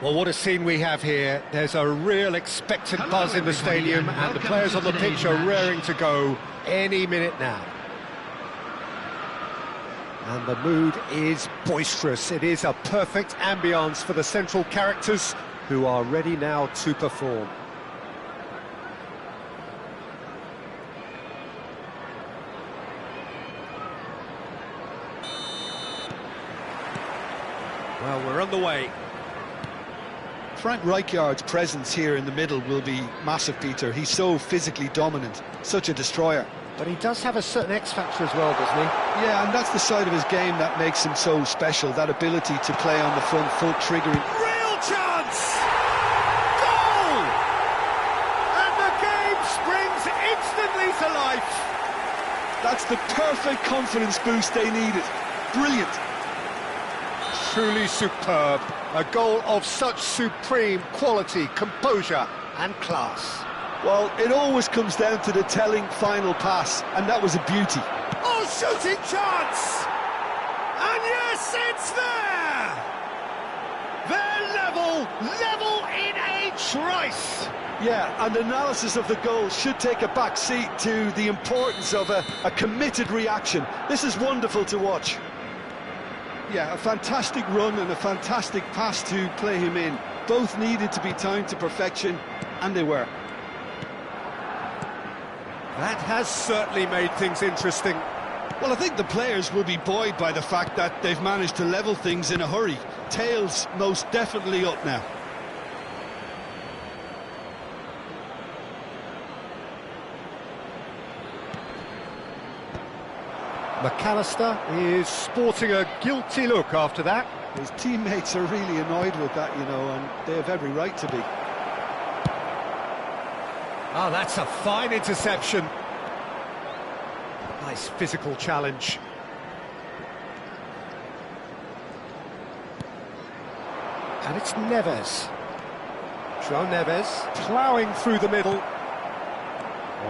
Well, what a scene we have here. There's a real expectant buzz in the stadium, and the players on the pitch are raring to go any minute now. And the mood is boisterous. It is a perfect ambience for the central characters who are ready now to perform. Well, we're on the way. Frank Rijkaard's presence here in the middle will be massive, Peter. He's so physically dominant, such a destroyer. But he does have a certain X-factor as well, doesn't he? Yeah, and that's the side of his game that makes him so special, that ability to play on the front foot, triggering. Real chance! Goal! And the game springs instantly to life. That's the perfect confidence boost they needed. Brilliant. Truly superb. A goal of such supreme quality, composure and class. Well, it always comes down to the telling final pass, and that was a beauty. Oh, shooting chance! And yes, it's there! They're level in a trice! Yeah, and analysis of the goal should take a back seat to the importance of a committed reaction. This is wonderful to watch. Yeah, a fantastic run and a fantastic pass to play him in. Both needed to be timed to perfection, and they were. That has certainly made things interesting. Well, I think the players will be buoyed by the fact that they've managed to level things in a hurry. Tails most definitely up now. McAllister is sporting a guilty look after that. His teammates are really annoyed with that, you know, and they have every right to be. Oh, that's a fine interception. Nice physical challenge. And it's Neves. João Neves ploughing through the middle.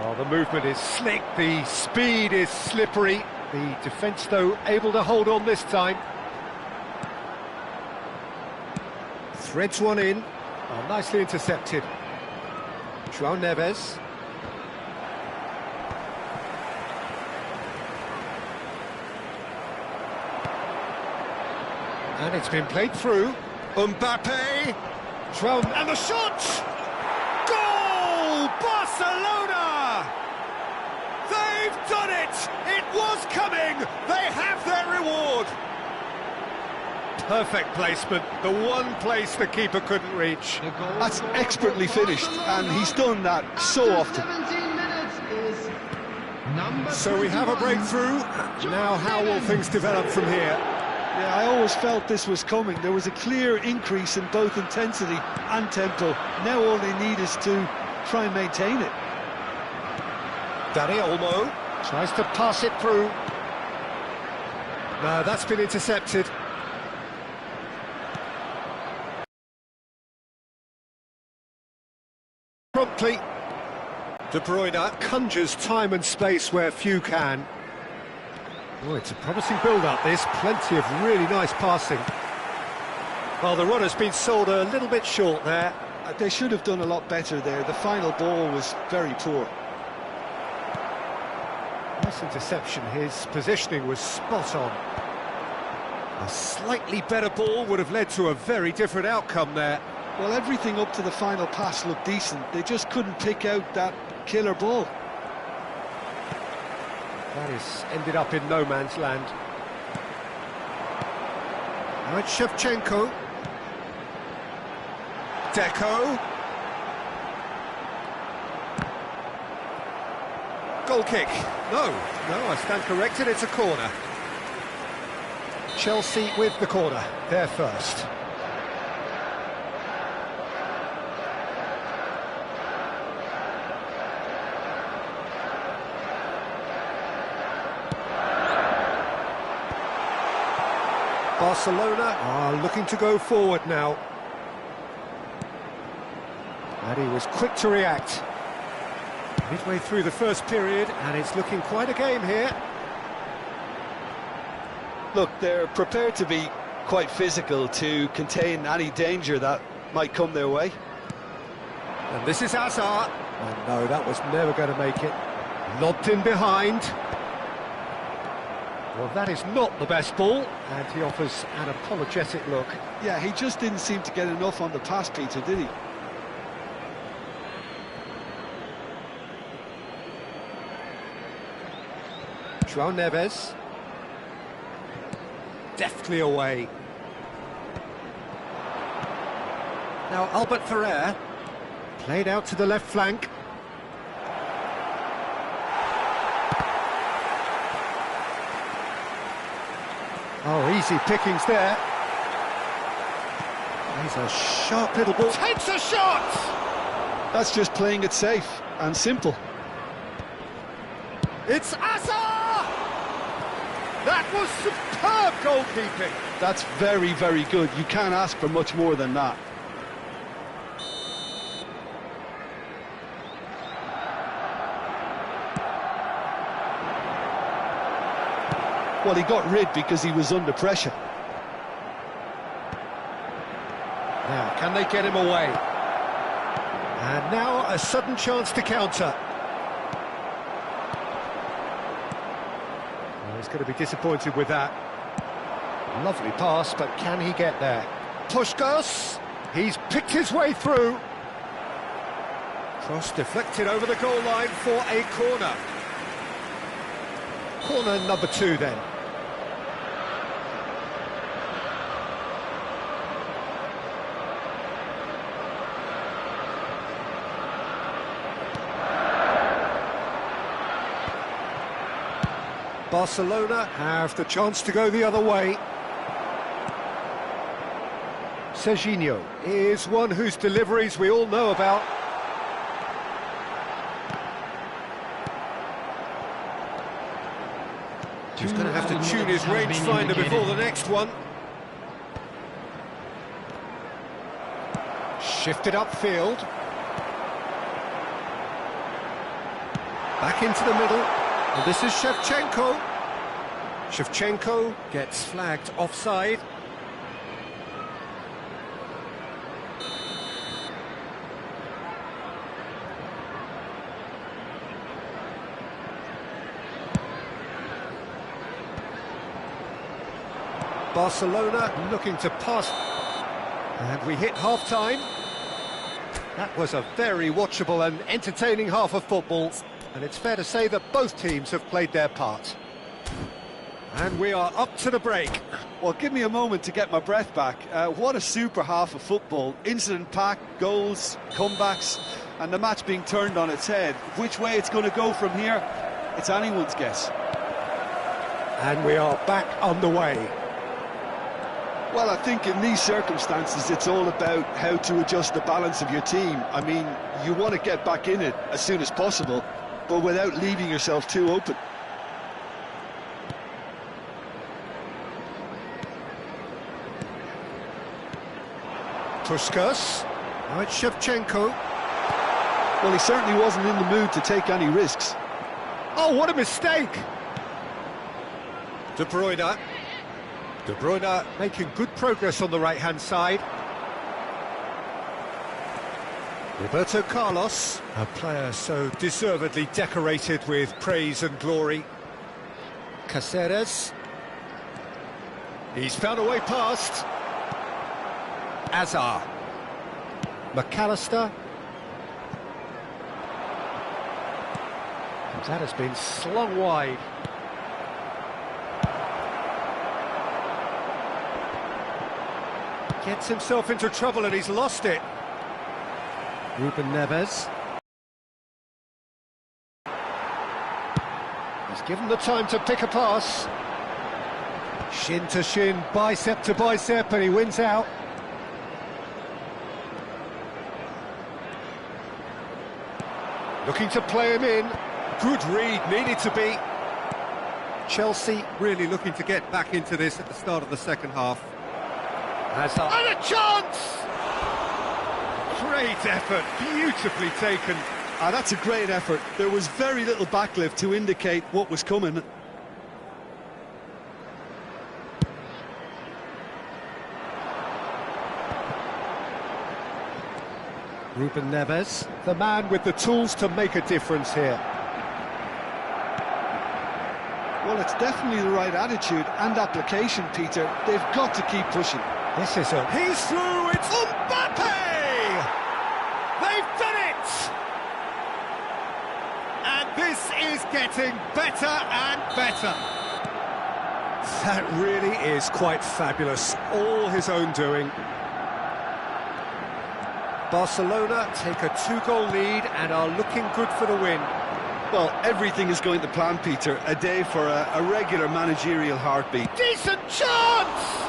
Oh, the movement is slick, the speed is slippery. The defence, though, able to hold on this time. Threads one in. Oh, nicely intercepted. João Neves. And it's been played through. Mbappe. João, and the shot! Goal! Barcelona! They've done it! It was coming! They have their reward! Perfect placement, the one place the keeper couldn't reach. That's expertly finished, and he's done that so often. So we have a breakthrough. Now how will things develop from here? Yeah, I always felt this was coming. There was a clear increase in both intensity and tempo. Now all they need is to try and maintain it. Dani Olmo tries to pass it through. No, that's been intercepted. Promptly, De Bruyne conjures time and space where few can. Oh, it's a promising build-up, this. Plenty of really nice passing. Well, the runner's been sold a little bit short there. They should have done a lot better there. The final ball was very poor. Nice interception. His positioning was spot on. A slightly better ball would have led to a very different outcome there. Well, everything up to the final pass looked decent. They just couldn't pick out that killer ball. That is ended up in no man's land. Now it's Shevchenko. Deco. Goal kick. No, I stand corrected, it's a corner. Chelsea with the corner, they're first. Barcelona are looking to go forward now. And he was quick to react. Midway through the first period, and it's looking quite a game here. Look, they're prepared to be quite physical to contain any danger that might come their way. And this is Hazard. And no, that was never going to make it. Lobbed in behind. Well, that is not the best ball, and he offers an apologetic look. Yeah, he just didn't seem to get enough on the pass, Peter, did he? João Neves. Deftly away. Now Albert Ferrer. Played out to the left flank. Oh, easy pickings there. He's a sharp little ball. Takes a shot! That's just playing it safe and simple. It's Hazard! That was superb goalkeeping. That's very, very good. You can't ask for much more than that. Well, he got rid because he was under pressure. Now, can they get him away? And now a sudden chance to counter. Well, he's going to be disappointed with that. Lovely pass, but can he get there? Puskás, he's picked his way through. Cross deflected over the goal line for a corner. Corner number 2 then. Barcelona have the chance to go the other way. Serginho is one whose deliveries we all know about. He's going to have to tune his rangefinder before the next one. Shifted upfield. Back into the middle. And this is Shevchenko. Shevchenko gets flagged offside. Barcelona looking to pass. And we hit half-time. That was a very watchable and entertaining half of football. And it's fair to say that both teams have played their part. And we are up to the break. Well, give me a moment to get my breath back. What a super half of football. Incident-packed, goals, comebacks, and the match being turned on its head. Which way it's going to go from here, it's anyone's guess. And we are back on the way. Well, I think in these circumstances, it's all about how to adjust the balance of your team. I mean, you want to get back in it as soon as possible, but without leaving yourself too open. Puskás. Now it's Shevchenko. Well, he certainly wasn't in the mood to take any risks. Oh, what a mistake! De Bruyne. De Bruyne making good progress on the right-hand side. Roberto Carlos, a player so deservedly decorated with praise and glory. Cáceres. He's found a way past. Hazard. McAllister. That has been slung wide. Gets himself into trouble and he's lost it. Ruben Neves. He's given the time to pick a pass. Shin to shin, bicep to bicep, and he wins out. Looking to play him in. Good read, needed to be. Chelsea really looking to get back into this at the start of the second half. Hazard. And a chance! Great effort, beautifully taken. That's a great effort. There was very little backlift to indicate what was coming. Ruben Neves, the man with the tools to make a difference here. Well, it's definitely the right attitude and application, Peter. They've got to keep pushing. This is a... He's through, it's Mbappe! They've done it! And this is getting better and better. That really is quite fabulous, all his own doing. Barcelona take a 2-goal lead and are looking good for the win. Well, everything is going to plan, Peter. A day for a regular managerial heartbeat. Decent chance!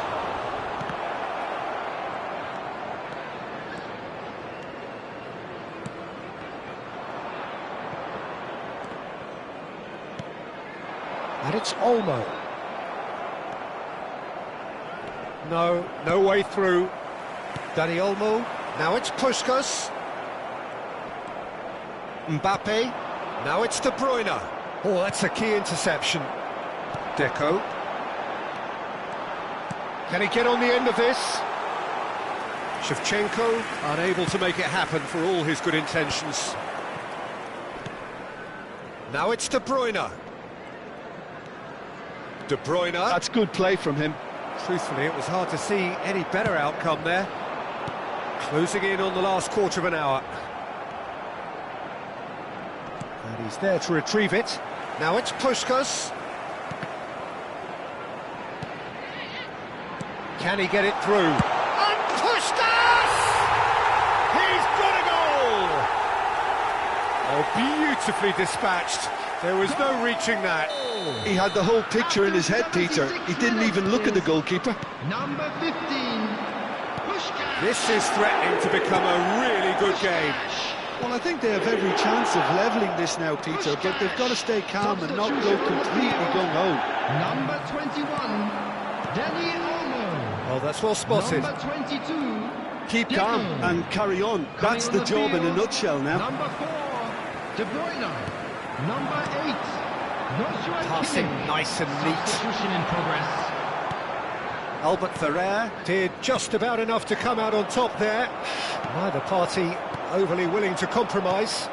And it's Olmo. No way through. Dani Olmo. Now it's Puskas. Mbappe. Now it's De Bruyne. Oh, that's a key interception. Deco. Can he get on the end of this? Shevchenko, unable to make it happen for all his good intentions. Now it's De Bruyne. De Bruyne. That's good play from him. Truthfully, it was hard to see any better outcome there. Closing in on the last quarter of an hour. And he's there to retrieve it. Now it's Puskas. Can he get it through? And Puskas! He's got a goal! Oh, beautifully dispatched. There was no reaching that. He had the whole picture in his head, Peter. He didn't even look at the goalkeeper. Number 15, Puskas. This is threatening to become a really good game. Well, I think they have every chance of levelling this now, Peter, but they've got to stay calm and not go completely gung-ho. Number 21, Dani Olmo. Oh, that's well spotted. Number 22, Keep calm and carry on. That's the job in a nutshell now. Number 4, De Bruyne. Number 8, Joshua Passing Kimmich. nice and neat. Substitution in progress. Albert Ferrer did just about enough to come out on top there. Neither party overly willing to compromise.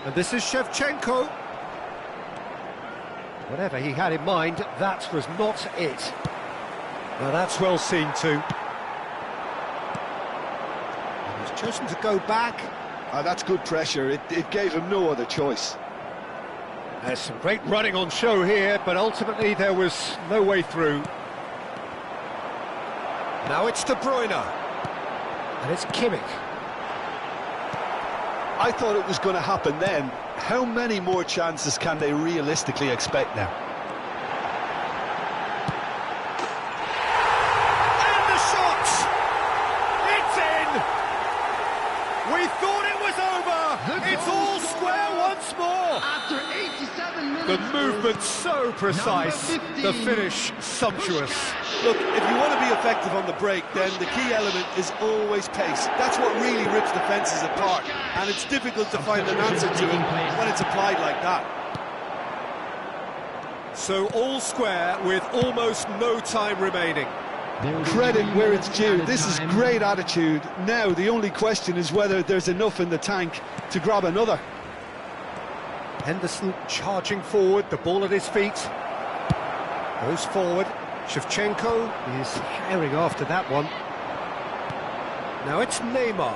And this is Shevchenko. Whatever he had in mind, that was not it. Now that's well seen too. And he's chosen to go back. That's good pressure. It gave him no other choice. There's some great running on show here, but ultimately there was no way through. Now it's De Bruyne. And it's Kimmich. I thought it was going to happen then. How many more chances can they realistically expect now? And the shot! It's in! We thought it was over! It's all square once more! After 87 minutes. The movement so precise, the finish sumptuous. Look, if you want to be effective on the break, then the key element is always pace. That's what really rips defences apart, and it's difficult to find an answer to it when it's applied like that. So all square with almost no time remaining. Credit where it's due. This is great attitude. Now the only question is whether there's enough in the tank to grab another. Henderson charging forward, the ball at his feet. Goes forward. Shevchenko is herring after that one. Now it's Neymar.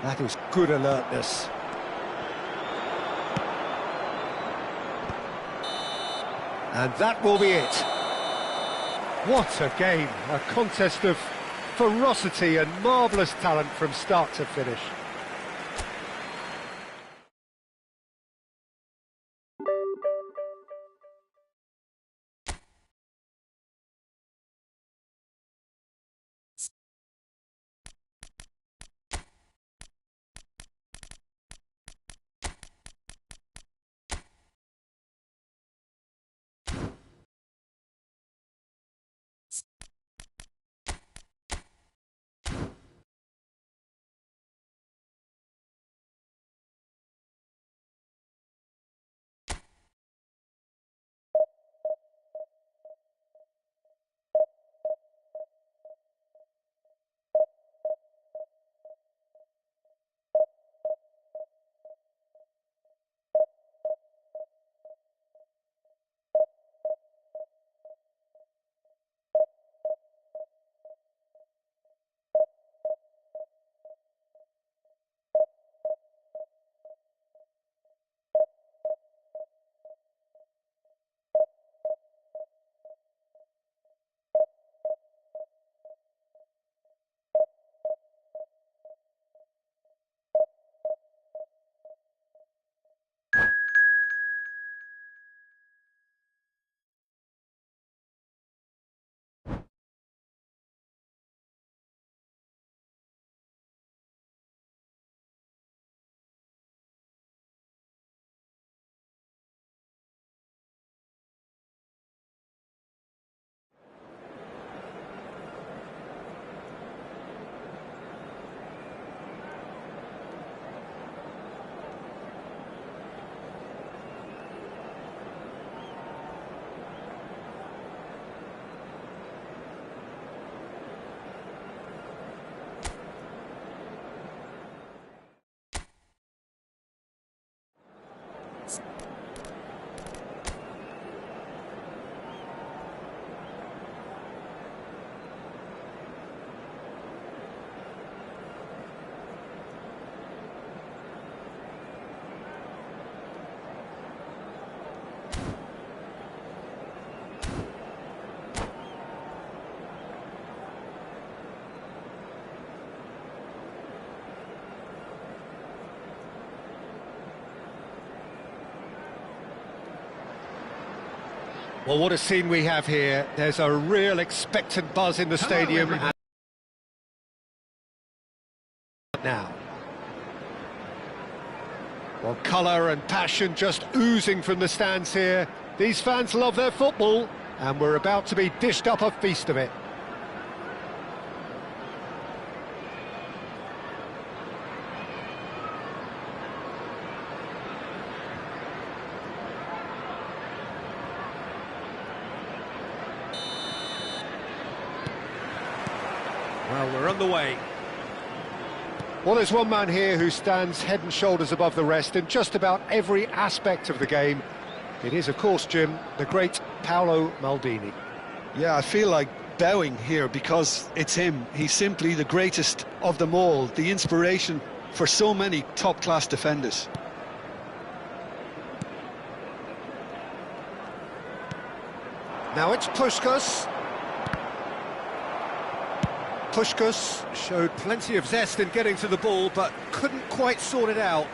That is good alertness. And that will be it. What a game. A contest of ferocity and marvellous talent from start to finish. Well, what a scene we have here. There's a real expectant buzz in the stadium. everybody. Now. Well, colour and passion just oozing from the stands here. These fans love their football, and we're about to be dished up a feast of it. Well, we're on the way. Well, there's one man here who stands head and shoulders above the rest in just about every aspect of the game. It is, of course, Jim, the great Paolo Maldini. Yeah, I feel like bowing here because it's him. He's simply the greatest of them all, the inspiration for so many top-class defenders. Now it's Puskás. Puskás showed plenty of zest in getting to the ball, but couldn't quite sort it out.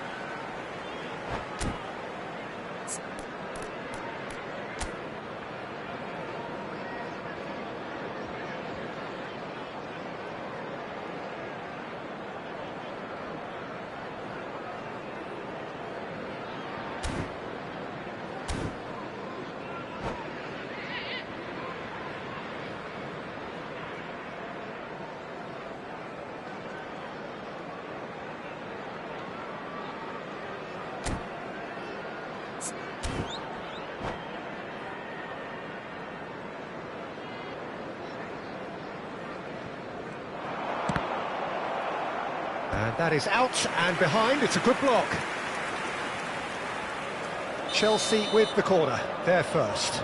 And that is out and behind. It's a good block. Chelsea with the corner. They're first.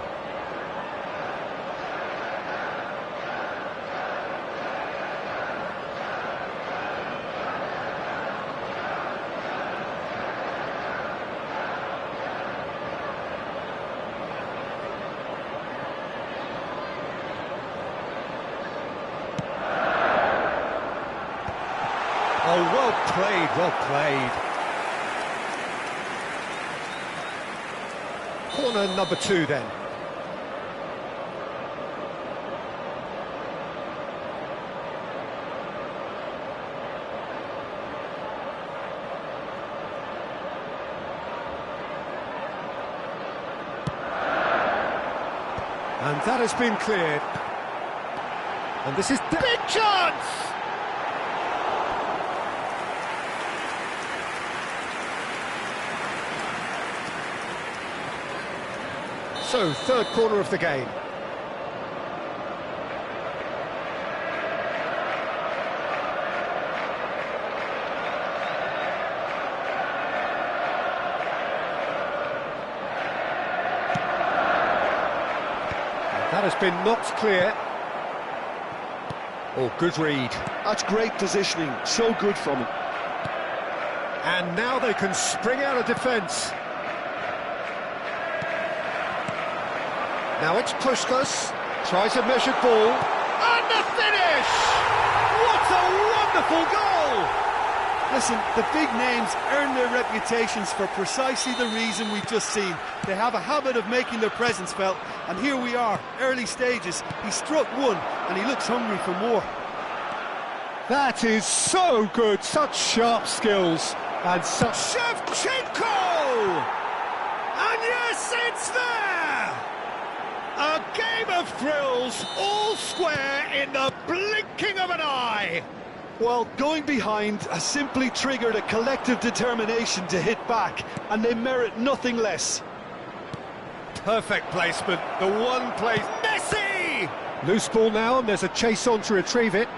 Oh, well played, well played. Corner number 2 then. And that has been cleared. And this is the big chance! So, third corner of the game. And that has been knocked clear. Oh, good read. That's great positioning, so good from him. And now they can spring out of defence. Now it's Puskás, tries a measured ball, and the finish! What a wonderful goal! Listen, the big names earn their reputations for precisely the reason we've just seen. They have a habit of making their presence felt, and here we are, early stages. He struck one, and he looks hungry for more. That is so good, such sharp skills, and such... Shevchenko! And yes, it's there! A game of thrills, all square in the blinking of an eye. Well, going behind has simply triggered a collective determination to hit back, and they merit nothing less. Perfect placement, the one place... Messi! Loose ball now, and there's a chase on to retrieve it.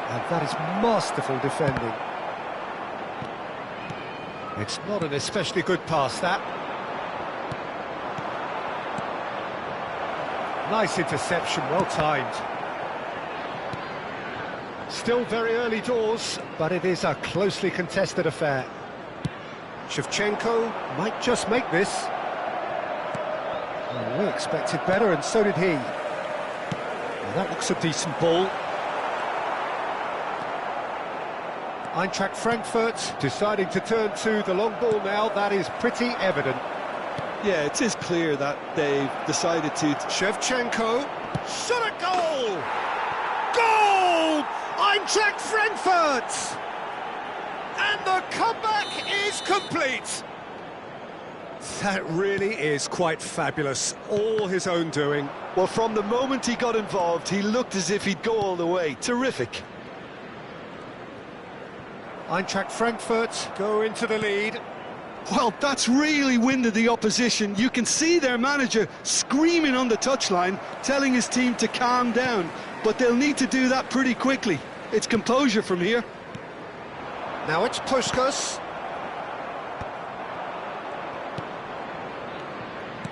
And that is masterful defending. It's not an especially good pass, that. Nice interception, well timed. Still very early doors, but it is a closely contested affair. Shevchenko might just make this. Well, we expected better, and so did he. Well, that looks a decent ball. Eintracht Frankfurt deciding to turn to the long ball now, that is pretty evident. Yeah, it is clear that they've decided to... Shevchenko, shot a goal! Goal! Eintracht Frankfurt! And the comeback is complete! That really is quite fabulous, all his own doing. Well, from the moment he got involved, he looked as if he'd go all the way. Terrific. Eintracht Frankfurt go into the lead. Well, that's really winded the opposition. You can see their manager screaming on the touchline, telling his team to calm down. But they'll need to do that pretty quickly. It's composure from here. Now it's Puskás.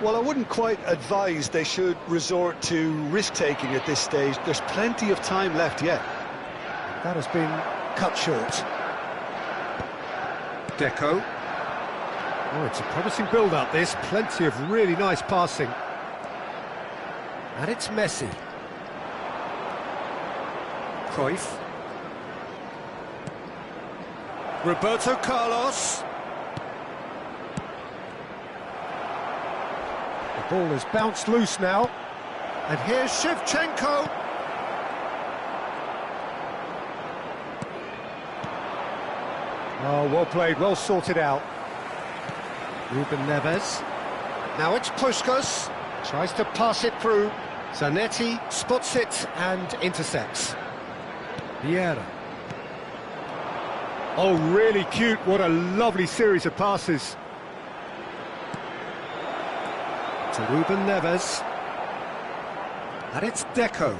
Well, I wouldn't quite advise they should resort to risk-taking at this stage. There's plenty of time left yet. That has been cut short. Deco. Oh, it's a promising build-up, this. Plenty of really nice passing. And it's Messi. Cruyff. Roberto Carlos. The ball has bounced loose now. And here's Shevchenko. Oh, well played, well sorted out. Ruben Neves. Now it's Puskás. Tries to pass it through. Zanetti spots it and intercepts. Vieira. Oh, really cute. What a lovely series of passes. To Ruben Neves. And it's Deco.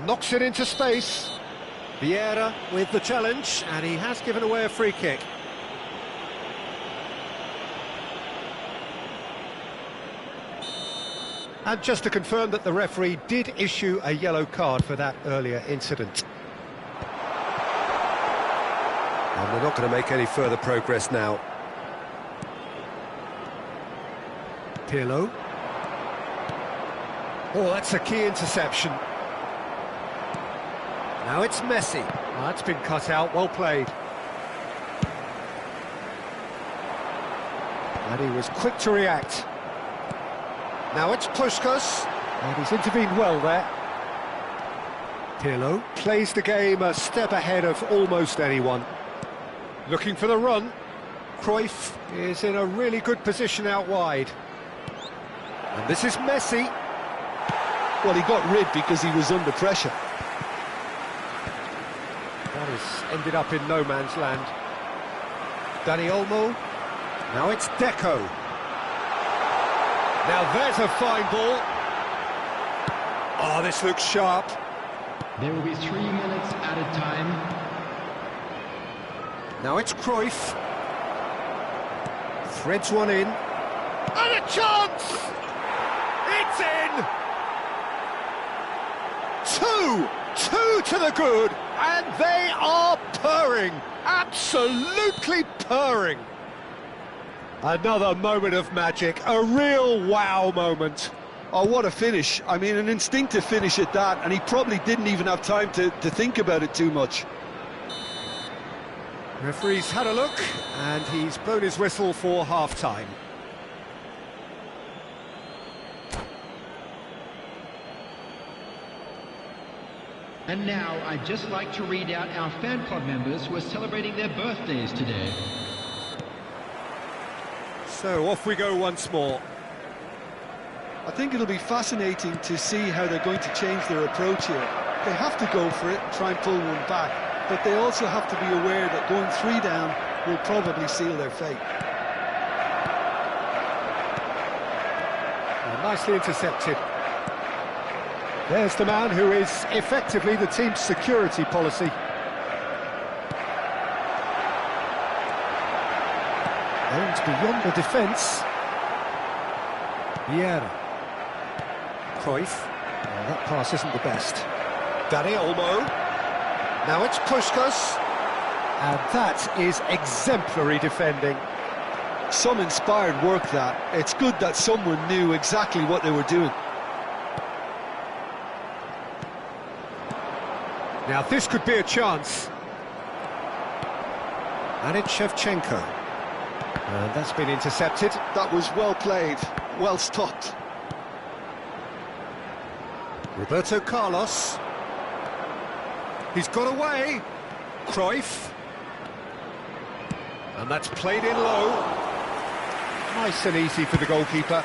Knocks it into space. Vieira with the challenge, and he has given away a free kick. And just to confirm that the referee did issue a yellow card for that earlier incident. And we're not going to make any further progress now. Pirlo. Oh, that's a key interception. Now it's Messi. Oh, that's been cut out, well played. And he was quick to react. Now it's Puskás, and he's intervened well there. Pirlo plays the game a step ahead of almost anyone. Looking for the run. Cruyff is in a really good position out wide. And this is Messi. Well, he got rid because he was under pressure. That has ended up in no man's land. Dani Olmo. Now it's Deco. Now there's a fine ball. Oh, this looks sharp. There will be 3 minutes at a time. Now it's Cruyff. Threads one in. And a chance! It's in! Two to the good, and they are purring. Absolutely purring. Another moment of magic, a real wow moment. Oh, what a finish. I mean, an instinctive finish at that, and he probably didn't even have time to think about it too much. Referee's had a look, and he's blown his whistle for half-time. And now, I'd just like to read out our fan club members who are celebrating their birthdays today. So, off we go once more. I think it'll be fascinating to see how they're going to change their approach here. They have to go for it, try and pull one back, but they also have to be aware that going 3 down will probably seal their fate. Nicely intercepted. There's the man who is effectively the team's security policy. Aimed beyond the defence. Vieira. Cruyff. Oh, that pass isn't the best. Dani Olmo. Now it's Puskás. And that is exemplary defending. Some inspired work that. It's good that someone knew exactly what they were doing. Now this could be a chance. And it's Shevchenko. And that's been intercepted. That was well played. well stopped. Roberto Carlos. He's got away. Cruyff. And that's played in low. Nice and easy for the goalkeeper.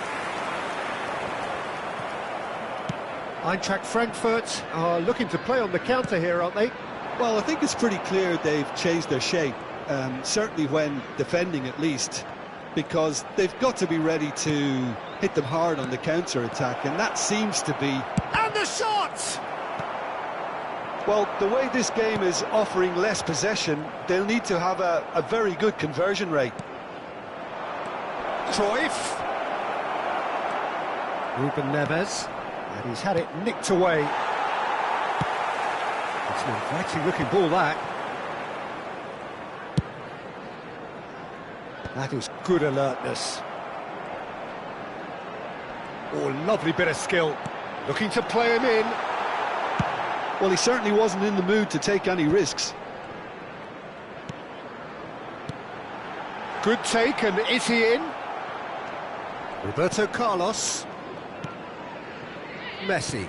Eintracht Frankfurt are looking to play on the counter here, aren't they? Well, I think it's pretty clear they've changed their shape, certainly when defending at least, because they've got to be ready to hit them hard on the counter-attack, and that seems to be... And the shot! Well, the way this game is offering less possession, they'll need to have a very good conversion rate. Cruyff. Ruben Neves. And he's had it nicked away. It's an inviting looking ball, that. That is good alertness. Oh, lovely bit of skill. Looking to play him in. Well, he certainly wasn't in the mood to take any risks. Good take, and is he in? Roberto Carlos. Messi.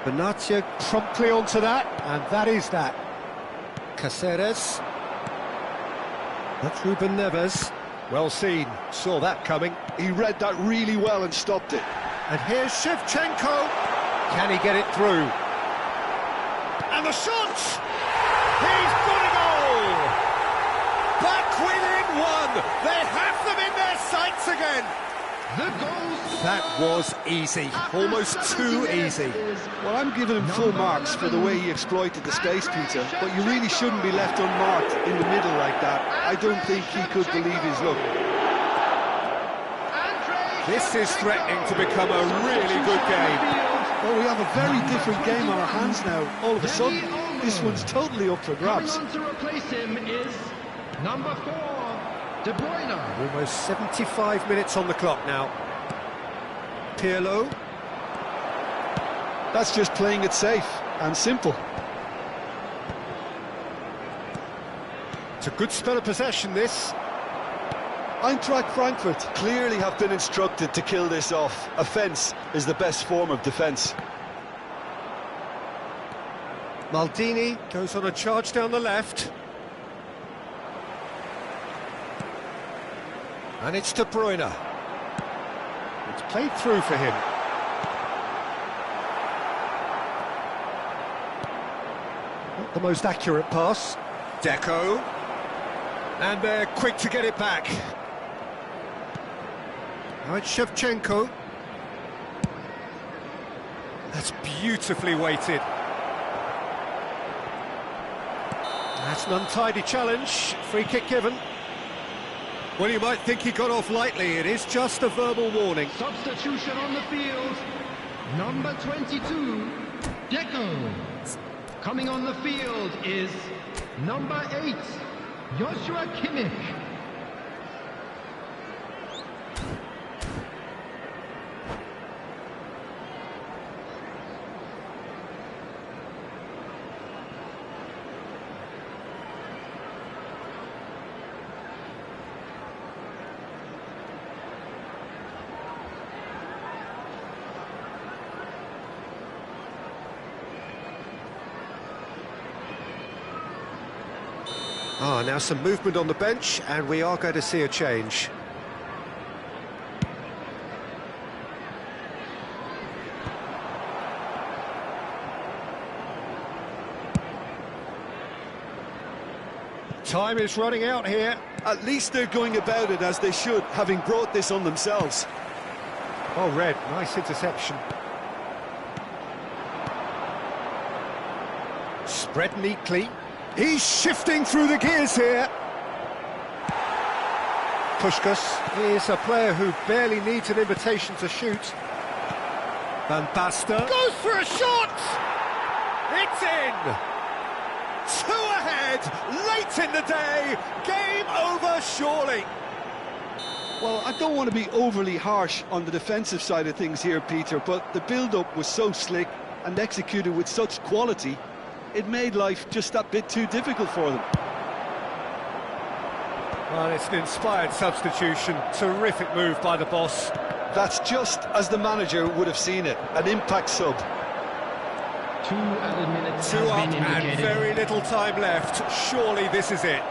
Benatia promptly onto that, and that is that. Caceres. That's Ruben Neves. Well seen, saw that coming. He read that really well and stopped it. And here's Shevchenko. Can he get it through? And the shot! He's got a goal! Back within one! They have them in their sights again! That was easy, almost too easy. Well, I'm giving him full marks for the way he exploited the space, Peter, but you really shouldn't be left unmarked in the middle like that. I don't think he could believe his luck. This is threatening to become a really good game. Well, we have a very different game on our hands now. All of a sudden, this one's totally up for grabs. Coming on to replace him is number 4, De Bruyne. Almost 75 minutes on the clock now. Pirlo. That's just playing it safe and simple. It's a good spell of possession, this. Eintracht Frankfurt clearly have been instructed to kill this off. Offence is the best form of defence. Maldini goes on a charge down the left. And it's De Bruyne. It's played through for him. Not the most accurate pass. Deco. And they're quick to get it back. Now it's Shevchenko. That's beautifully weighted. That's an untidy challenge. Free kick given. Well, you might think he got off lightly. It is just a verbal warning. Substitution on the field. Number 22, Deco. Coming on the field is number 8, Joshua Kimmich. Now some movement on the bench, and we are going to see a change. Time is running out here. At least they're going about it as they should, having brought this on themselves. Oh, Red, nice interception. Spread neatly. He's shifting through the gears here. Puskás is a player who barely needs an invitation to shoot. Van Basten goes for a shot! It's in! 2 ahead, late in the day, game over surely. Well, I don't want to be overly harsh on the defensive side of things here, Peter, but the build-up was so slick and executed with such quality, it made life just that bit too difficult for them. Well, it's an inspired substitution. Terrific move by the boss. That's just as the manager would have seen it, an impact sub. 2 added minutes Two has up been and indicated. very little time left. Surely this is it.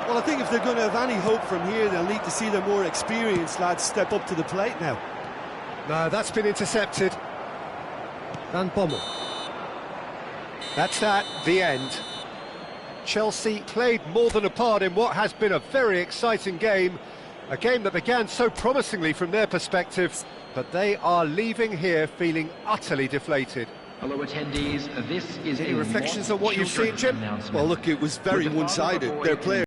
Well, I think if they're going to have any hope from here, they'll need to see their more experienced lads step up to the plate now. No, that's been intercepted. Van Bommel. That's that, the end. Chelsea played more than a part in what has been a very exciting game. A game that began so promisingly from their perspective, but they are leaving here feeling utterly deflated. Hello attendees, this is Any a reflections on what you've seen, Jim? Well, look, it was very one-sided. Their players